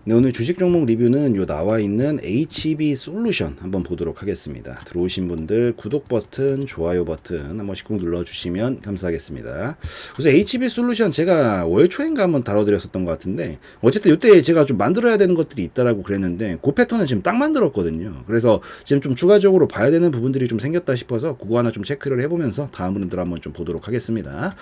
네, 오늘 주식 종목 리뷰는 요 나와 있는 HB 솔루션 한번 보도록 하겠습니다. 들어오신 분들 구독 버튼, 좋아요 버튼 한 번씩 꼭 눌러주시면 감사하겠습니다. 우선 HB 솔루션 제가 월 초인가 한번 다뤄드렸었던 것 같은데 어쨌든 이때 제가 좀 만들어야 되는 것들이 있다라고 그랬는데 그 패턴은 지금 딱 만들었거든요. 그래서 지금 좀 추가적으로 봐야 되는 부분들이 좀 생겼다 싶어서 그거 하나 좀 체크를 해보면서 다음 분들 한번 좀 보도록 하겠습니다.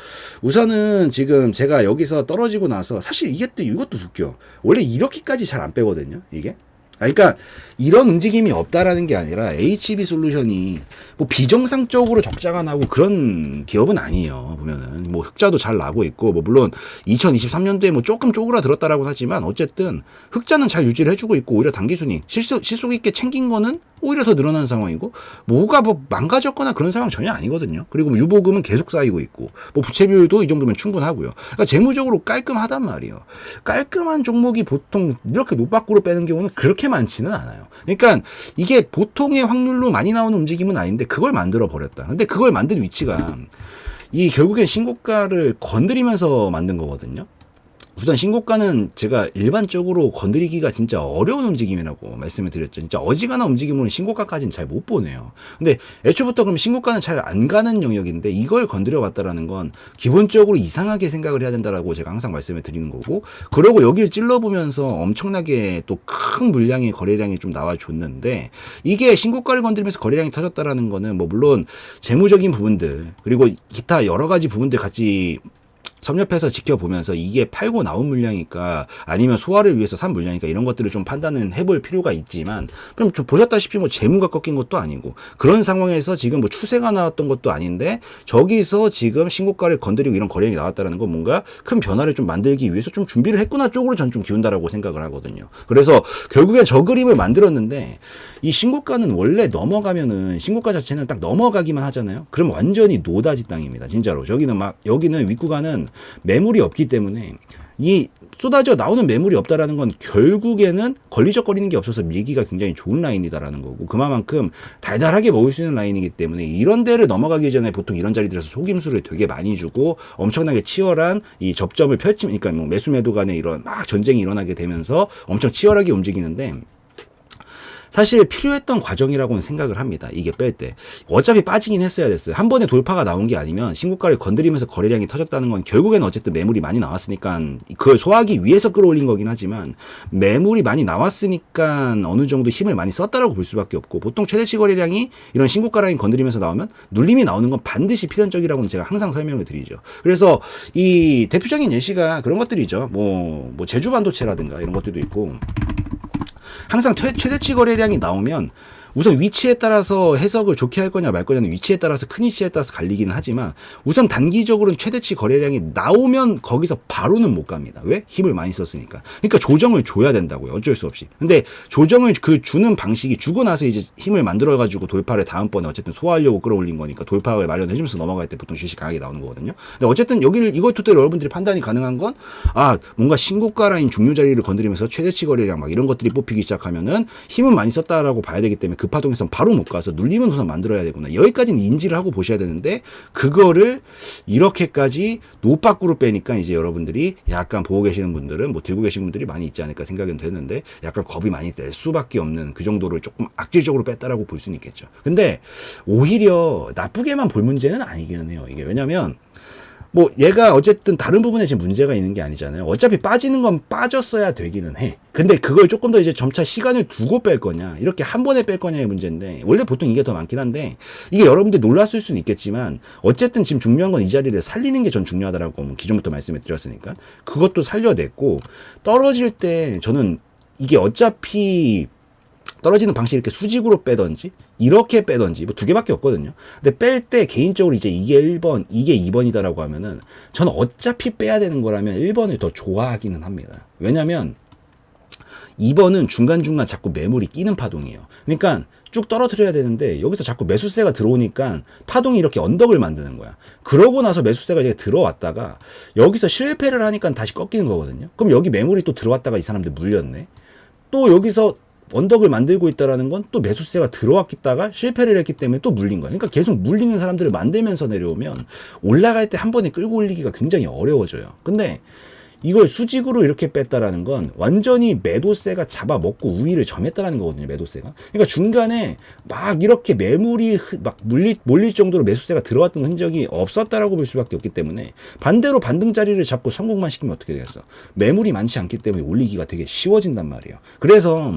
우선은 지금 제가 여기서 떨어지고 나서 사실 이게 또 이것도 웃겨. 원래 이렇게까지 잘 안 빼거든요, 이게. 그러니까 이런 움직임이 없다라는 게 아니라 HB 솔루션이 뭐 비정상적으로 적자가 나고 그런 기업은 아니에요. 보면은 뭐 흑자도 잘 나고 있고 뭐 물론 2023년도에 뭐 조금 쪼그라들었다라고는 하지만 어쨌든 흑자는 잘 유지를 해주고 있고 오히려 단기순이 실속 있게 챙긴 거는 오히려 더 늘어난 상황이고 뭐가 뭐 망가졌거나 그런 상황 전혀 아니거든요. 그리고 뭐 유보금은 계속 쌓이고 있고 뭐 부채 비율도 이 정도면 충분하고요. 그러니까 재무적으로 깔끔하단 말이에요. 깔끔한 종목이 보통 이렇게 노박구로 빼는 경우는 그렇게 많지는 않아요. 그러니까 이게 보통의 확률로 많이 나오는 움직임은 아닌데 그걸 만들어 버렸다. 근데 그걸 만든 위치가 이 결국엔 신고가를 건드리면서 만든 거거든요. 우선 신고가는 제가 일반적으로 건드리기가 진짜 어려운 움직임이라고 말씀을 드렸죠. 진짜 어지간한 움직임으로는 신고가까지는 잘 못 보네요. 근데 애초부터 그럼 신고가는 잘 안 가는 영역인데 이걸 건드려 봤다라는 건 기본적으로 이상하게 생각을 해야 된다라고 제가 항상 말씀을 드리는 거고, 그러고 여기를 찔러보면서 엄청나게 또 큰 물량의 거래량이 좀 나와줬는데 이게 신고가를 건드리면서 거래량이 터졌다라는 거는 뭐 물론 재무적인 부분들 그리고 기타 여러 가지 부분들 같이 섭렵해서 지켜보면서 이게 팔고 나온 물량이니까 아니면 소화를 위해서 산 물량이니까 이런 것들을 좀 판단은 해볼 필요가 있지만 그럼 좀 보셨다시피 뭐 재무가 꺾인 것도 아니고 그런 상황에서 지금 뭐 추세가 나왔던 것도 아닌데 저기서 지금 신고가를 건드리고 이런 거래량이 나왔다는 건 뭔가 큰 변화를 좀 만들기 위해서 좀 준비를 했구나 쪽으로 전 좀 기운다라고 생각을 하거든요. 그래서 결국엔 저 그림을 만들었는데 이 신고가는 원래 넘어가면은 신고가 자체는 딱 넘어가기만 하잖아요. 그럼 완전히 노다지 땅입니다. 진짜로. 여기는 윗구간은 매물이 없기 때문에 이 쏟아져 나오는 매물이 없다라는 건 결국에는 걸리적거리는 게 없어서 밀기가 굉장히 좋은 라인이다라는 거고 그만큼 달달하게 먹을 수 있는 라인이기 때문에 이런 데를 넘어가기 전에 보통 이런 자리들에서 속임수를 되게 많이 주고 엄청나게 치열한 이 접점을 그러니까 뭐 매수 매도 간에 이런 막 전쟁이 일어나게 되면서 엄청 치열하게 움직이는데 사실 필요했던 과정이라고는 생각을 합니다. 이게 뺄 때. 어차피 빠지긴 했어야 됐어요. 한 번에 돌파가 나온 게 아니면 신고가를 건드리면서 거래량이 터졌다는 건 결국에는 어쨌든 매물이 많이 나왔으니까 그걸 소화하기 위해서 끌어올린 거긴 하지만 매물이 많이 나왔으니까 어느 정도 힘을 많이 썼다라고 볼 수밖에 없고 보통 최대치 거래량이 이런 신고가 라인 건드리면서 나오면 눌림이 나오는 건 반드시 필연적이라고는 제가 항상 설명을 드리죠. 그래서 이 대표적인 예시가 그런 것들이죠. 뭐 제주 반도체라든가 이런 것들도 있고 항상 최대치 거래량이 나오면 우선 위치에 따라서 해석을 좋게 할 거냐 말 거냐는 위치에 따라서 큰 위치에 따라서 갈리기는 하지만 우선 단기적으로는 최대치 거래량이 나오면 거기서 바로는 못 갑니다. 왜? 힘을 많이 썼으니까. 그러니까 조정을 줘야 된다고요. 어쩔 수 없이. 근데 조정을 주는 방식이 주고 나서 이제 힘을 만들어가지고 돌파를 다음번에 어쨌든 소화하려고 끌어올린 거니까 돌파를 마련해주면서 넘어갈 때 보통 주식 강하게 나오는 거거든요. 근데 어쨌든 이걸 토대로 여러분들이 판단이 가능한 건 뭔가 신고가 라인 중요 자리를 건드리면서 최대치 거래량 막 이런 것들이 뽑히기 시작하면은 힘은 많이 썼다라고 봐야 되기 때문에 급파동에선 바로 못 가서 눌리면 우선 만들어야 되구나. 여기까지는 인지를 하고 보셔야 되는데 그거를 이렇게까지 노박구로 빼니까 이제 여러분들이 약간 보고 계시는 분들은 뭐 들고 계신 분들이 많이 있지 않을까 생각은 되는데 약간 겁이 많이 될 수밖에 없는 그 정도를 조금 악질적으로 뺐다라고 볼 수는 있겠죠. 근데 오히려 나쁘게만 볼 문제는 아니기는 해요. 이게 왜냐면 뭐 얘가 어쨌든 다른 부분에 지금 문제가 있는 게 아니잖아요. 어차피 빠지는 건 빠졌어야 되기는 해. 근데 그걸 조금 더 이제 점차 시간을 두고 뺄 거냐 이렇게 한 번에 뺄 거냐의 문제인데 원래 보통 이게 더 많긴 한데 이게 여러분들 놀랐을 수는 있겠지만 어쨌든 지금 중요한 건 이 자리를 살리는 게 전 중요하다라고 뭐 기존부터 말씀을 드렸으니까 그것도 살려냈고 떨어질 때 저는 이게 어차피 떨어지는 방식이 이렇게 수직으로 빼던지 이렇게 빼던지 뭐 두 개밖에 없거든요. 근데 뺄 때 개인적으로 이제 이게 1번 이게 2번이다라고 하면은 저는 어차피 빼야 되는 거라면 1번을 더 좋아하기는 합니다. 왜냐면 2번은 중간중간 자꾸 매물이 끼는 파동이에요. 그러니까 쭉 떨어뜨려야 되는데 여기서 자꾸 매수세가 들어오니까 파동이 이렇게 언덕을 만드는 거야. 그러고 나서 매수세가 이제 들어왔다가 여기서 실패를 하니까 다시 꺾이는 거거든요. 그럼 여기 매물이 또 들어왔다가 이 사람들 물렸네. 또 여기서 언덕을 만들고 있다라는 건 또 매수세가 들어왔다가 실패를 했기 때문에 또 물린 거야. 그러니까 계속 물리는 사람들을 만들면서 내려오면 올라갈 때 한 번에 끌고 올리기가 굉장히 어려워져요. 근데 이걸 수직으로 이렇게 뺐다라는 건 완전히 매도세가 잡아먹고 우위를 점했다라는 거거든요. 매도세가. 그러니까 중간에 막 이렇게 매물이 막 몰릴 정도로 매수세가 들어왔던 흔적이 없었다라고 볼 수밖에 없기 때문에 반대로 반등 자리를 잡고 성공만 시키면 어떻게 되겠어? 매물이 많지 않기 때문에 올리기가 되게 쉬워진단 말이에요. 그래서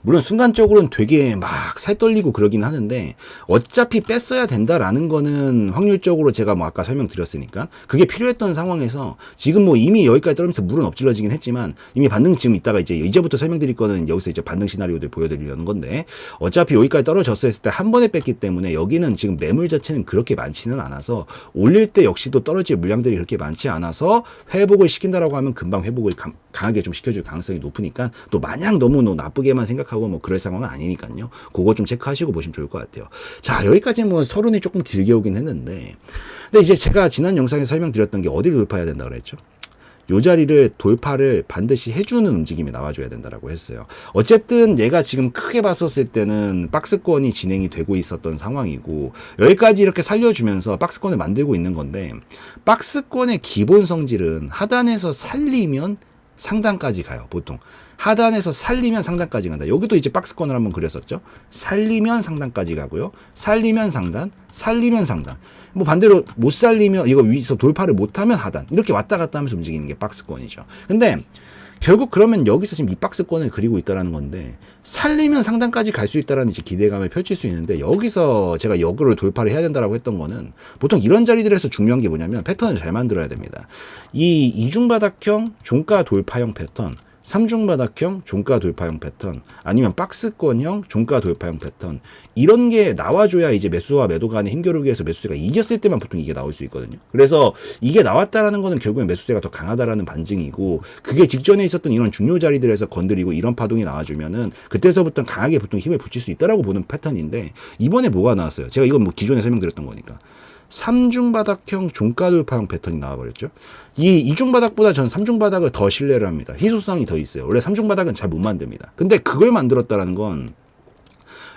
물론 순간적으로는 되게 막 살 떨리고 그러긴 하는데 어차피 뺐어야 된다라는 거는 확률적으로 제가 뭐 아까 설명드렸으니까 그게 필요했던 상황에서 지금 뭐 이미 여기까지 떨어지면서 물은 엎질러지긴 했지만 이미 반등 지금 이따가 이제부터 설명드릴 거는 여기서 이제 반등 시나리오들 보여드리려는 건데 어차피 여기까지 떨어졌을 때 한 번에 뺐기 때문에 여기는 지금 매물 자체는 그렇게 많지는 않아서 올릴 때 역시도 떨어질 물량들이 그렇게 많지 않아서 회복을 시킨다라고 하면 금방 회복을 강하게 좀 시켜줄 가능성이 높으니까 또 마냥 너무 나쁘게만 생각하고 뭐 그럴 상황은 아니니까요. 그거 좀 체크하시고 보시면 좋을 것 같아요. 자, 여기까지 뭐 서론이 조금 길게 오긴 했는데 근데 이제 제가 지난 영상에서 설명드렸던 게 어디를 돌파해야 된다 그랬죠? 요 자리를 돌파를 반드시 해주는 움직임이 나와줘야 된다라고 했어요. 어쨌든 얘가 지금 크게 봤었을 때는 박스권이 진행이 되고 있었던 상황이고 여기까지 이렇게 살려주면서 박스권을 만들고 있는 건데 박스권의 기본 성질은 하단에서 살리면 상단까지 가요. 보통 하단에서 살리면 상단까지 간다. 여기도 이제 박스권을 한번 그렸었죠. 살리면 상단까지 가고요. 살리면 상단, 살리면 상단. 뭐 반대로 못 살리면 이거 위에서 돌파를 못하면 하단. 이렇게 왔다 갔다 하면서 움직이는 게 박스권이죠. 근데 결국 그러면 여기서 지금 이 박스권을 그리고 있다라는 건데 살리면 상단까지 갈 수 있다라는 이제 기대감을 펼칠 수 있는데 여기서 제가 역으로 돌파를 해야 된다라고 했던 거는 보통 이런 자리들에서 중요한 게 뭐냐면 패턴을 잘 만들어야 됩니다. 이 이중바닥형 종가 돌파형 패턴, 삼중바닥형 종가 돌파형 패턴 아니면 박스권형 종가 돌파형 패턴 이런 게 나와줘야 이제 매수와 매도 간의 힘겨루기에서 매수세가 이겼을 때만 보통 이게 나올 수 있거든요. 그래서 이게 나왔다라는 거는 결국엔 매수세가 더 강하다라는 반증이고 그게 직전에 있었던 이런 중요 자리들에서 건드리고 이런 파동이 나와주면은 그때서부터 강하게 보통 힘을 붙일 수 있다라고 보는 패턴인데 이번에 뭐가 나왔어요? 제가 이건 뭐 기존에 설명드렸던 거니까. 삼중바닥형 종가 돌파형 패턴이 나와버렸죠. 이 이중바닥보다 저는 삼중바닥을 더 신뢰를 합니다. 희소성이 더 있어요. 원래 삼중바닥은 잘 못 만듭니다. 근데 그걸 만들었다라는 건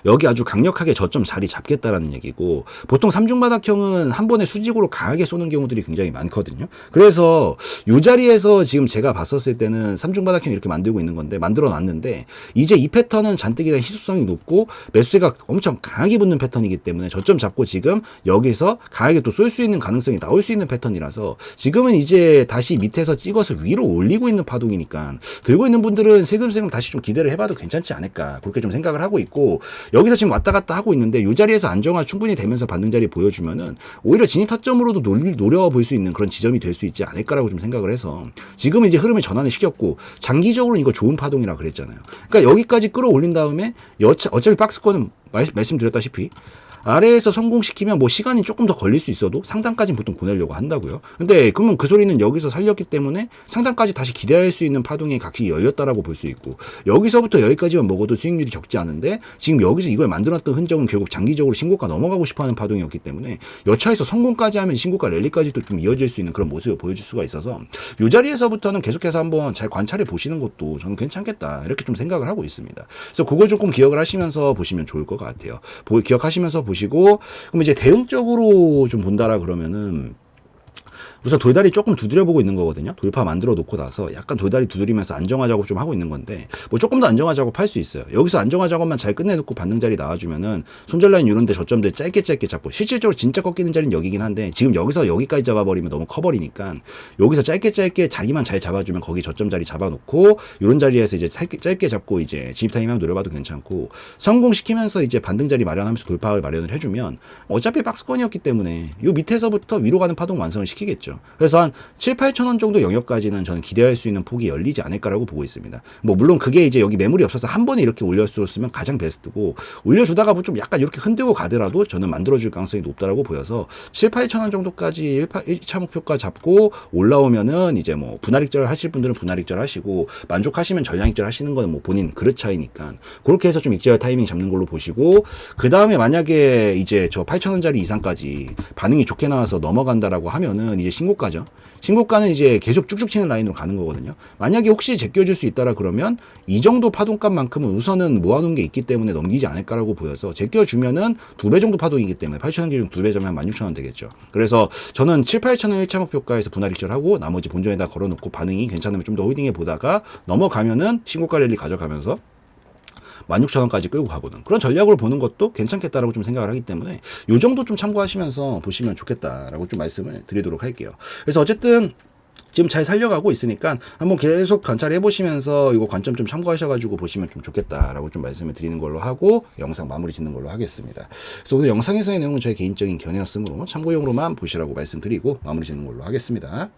여기 아주 강력하게 저점 자리 잡겠다라는 얘기고 보통 삼중바닥형은 한 번에 수직으로 강하게 쏘는 경우들이 굉장히 많거든요. 그래서 이 자리에서 지금 제가 봤었을 때는 삼중바닥형 이렇게 만들고 있는 건데 만들어 놨는데 이제 이 패턴은 잔뜩이나 희소성이 높고 매수세가 엄청 강하게 붙는 패턴이기 때문에 저점 잡고 지금 여기서 강하게 또 쏠 수 있는 가능성이 나올 수 있는 패턴이라서 지금은 이제 다시 밑에서 찍어서 위로 올리고 있는 파동이니까 들고 있는 분들은 슬금슬금 다시 좀 기대를 해봐도 괜찮지 않을까 그렇게 좀 생각을 하고 있고 여기서 지금 왔다 갔다 하고 있는데 이 자리에서 안정화 충분히 되면서 반등 자리 보여주면은 오히려 진입 타점으로도 노려볼 수 있는 그런 지점이 될 수 있지 않을까라고 좀 생각을 해서 지금은 이제 흐름을 전환을 시켰고 장기적으로는 이거 좋은 파동이라 그랬잖아요. 그러니까 여기까지 끌어올린 다음에 어차피 박스권은 말씀드렸다시피 아래에서 성공시키면 뭐 시간이 조금 더 걸릴 수 있어도 상단까지는 보통 보내려고 한다고요. 근데 그러면 그 소리는 여기서 살렸기 때문에 상단까지 다시 기대할 수 있는 파동의 각이 열렸다라고 볼 수 있고 여기서부터 여기까지만 먹어도 수익률이 적지 않은데 지금 여기서 이걸 만들어놨던 흔적은 결국 장기적으로 신고가 넘어가고 싶어하는 파동이었기 때문에 여차에서 성공까지 하면 신고가 랠리까지도 좀 이어질 수 있는 그런 모습을 보여줄 수가 있어서 이 자리에서부터는 계속해서 한번 잘 관찰해 보시는 것도 저는 괜찮겠다 이렇게 좀 생각을 하고 있습니다. 그래서 그걸 조금 기억을 하시면서 보시면 좋을 것 같아요. 기억하시면서 보시고 그럼 이제 대응적으로 좀 본다라 그러면은 우선 돌다리 조금 두드려보고 있는 거거든요. 돌파 만들어 놓고 나서 약간 돌다리 두드리면서 안정화 작업 좀 하고 있는 건데 뭐 조금 더 안정화 작업 할 수 있어요. 여기서 안정화 작업만 잘 끝내놓고 받는 자리 나와주면은 손절 라인 이런데 저점들 짧게 잡고 실질적으로 진짜 꺾이는 자리는 여기긴 한데 지금 여기서 여기까지 잡아버리면 너무 커버리니까 여기서 짧게 자기만 잘 잡아주면 거기 저점 자리 잡아놓고 이런 자리에서 이제 짧게 잡고 이제 진입 타임하면 노려봐도 괜찮고 성공시키면서 이제 반등 자리 마련하면서 돌파를 마련을 해주면 어차피 박스권이었기 때문에 요 밑에서부터 위로 가는 파동 완성을 시키겠죠. 그래서 한 7, 8천 원 정도 영역까지는 저는 기대할 수 있는 폭이 열리지 않을까라고 보고 있습니다. 뭐 물론 그게 이제 여기 매물이 없어서 한 번에 이렇게 올려줬으면 가장 베스트고 올려주다가 뭐 좀 약간 이렇게 흔들고 가더라도 저는 만들어줄 가능성이 높다라고 보여서 7, 8천 원 정도까지 1차 목표가 잡고 올라오면은 이제 뭐 분할익절 하실 분들은 분할익절 하시고 만족하시면 전량익절 하시는 건 뭐 본인 그릇 차이니까 그렇게 해서 좀 익절 타이밍 잡는 걸로 보시고 그 다음에 만약에 이제 저 8천 원짜리 이상까지 반응이 좋게 나와서 넘어간다라고 하면은 이제 신고가죠. 신고가는 이제 계속 쭉쭉 치는 라인으로 가는 거거든요. 만약에 혹시 제껴줄 수 있다라 그러면 이 정도 파동값만큼은 우선은 모아놓은 게 있기 때문에 넘기지 않을까라고 보여서 제껴주면은 2배 정도 파동이기 때문에 8,000원 기준 2배점에 한 16,000원 되겠죠. 그래서 저는 7, 8,000원 1차 목표가에서 분할 익절하고 나머지 본전에다 걸어놓고 반응이 괜찮으면 좀 더 홀딩해 보다가 넘어가면은 신고가 랠리 가져가면서 16,000원까지 끌고 가보는 그런 전략으로 보는 것도 괜찮겠다라고 좀 생각을 하기 때문에 요 정도 좀 참고하시면서 보시면 좋겠다라고 좀 말씀을 드리도록 할게요. 그래서 어쨌든 지금 잘 살려가고 있으니까 한번 계속 관찰해 보시면서 이거 관점 좀 참고하셔가지고 보시면 좀 좋겠다라고 좀 말씀을 드리는 걸로 하고 영상 마무리 짓는 걸로 하겠습니다. 그래서 오늘 영상에서의 내용은 저의 개인적인 견해였으므로 참고용으로만 보시라고 말씀드리고 마무리 짓는 걸로 하겠습니다.